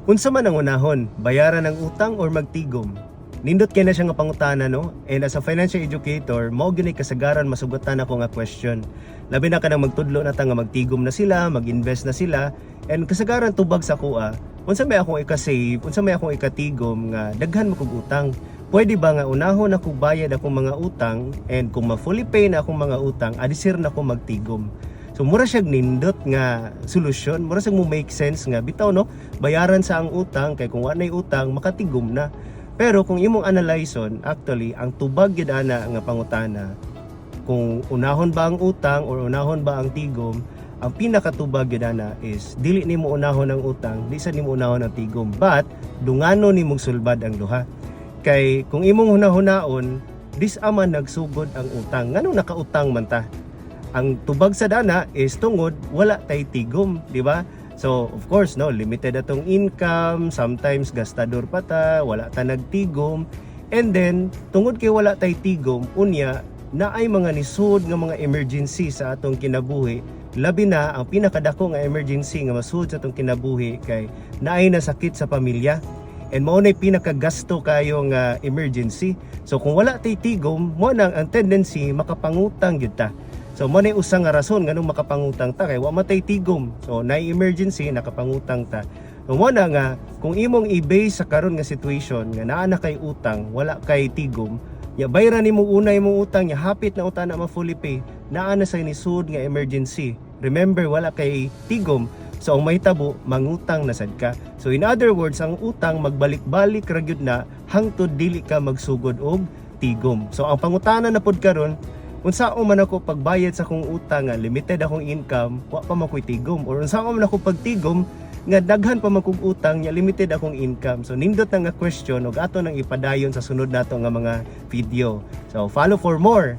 Unsa man ang unahon, bayaran ang utang or magtigom? Nindot kay na siya nga pangutana, no? And as a financial educator, mao gyud ay kasagaran masugatan ako nga question. Labi na kanang magtudlo na ta nga magtigom na sila, mag-invest na sila, and kasagaran tubag sa kuha, unsa may akong ika-save, unsa may akong ikatigom nga daghan mo kog utang. Pwede ba nga unahon ako bayad akong mga utang, and kung ma-fully pay na akong mga utang, adisir na ako magtigom. So mura siyang nindot nga solusyon, mura siyang mo make sense nga bitaw, no, bayaran sa ang utang kay kung wanay utang makatigom na. Pero kung imong analyson, actually ang tubag gyud ana nga pangutana, kung unahon ba ang utang or unahon ba ang tigom, ang pinakatubag gyud ana is dili nimo unahon ang utang, di sa nimo unahon ang tigom, but dungano nimong sulbad ang duha. Kay kung imong hunahunaon, dis aman nagsugod ang utang, nganong nakautang man ta? Ang tubag sa dana is tungod wala tay tigom, di ba? So of course, no, limited atong income, sometimes gastador pa ta, wala ta nagtigom, and then tungod kay wala tay tigom, unya na ay mga nisud nga mga emergency sa atong kinabuhi. Labi na ang pinakadako nga emergency nga masud sa atong kinabuhi kay naay nasakit sa pamilya. And mao nay pinakagasto kayo nga emergency. So kung wala tay tigom, mo nang ang tendency makapangutang gyud ta. So mo nay usa nga rason nganong makapangutang ta kay wa matay tigom. So nay emergency nakapangutang ta. So mo na nga kung imong i-base sa karon nga situation nga naa na kay utang, wala kay tigom, ya bayran nimo una imong utang, ya hapit na uta na ma-fully pay, naa na sa nisud nga emergency. Remember wala kay tigom. So ang mahitabo mangutang na sad ka. So in other words, ang utang magbalik-balik ra gyud na hangtod dili ka magsugod og tigom. So ang pangutana na pod karon, unsao man ako pagbayad sa akong utang nga limited akong income, wa pa man ko'y tigom, or unsao man ako pagtigom nga daghan pa man kog utang nga limited akong income. So nindot na nga question ug ato nang ipadayon sa sunod nato nga mga video. So follow for more.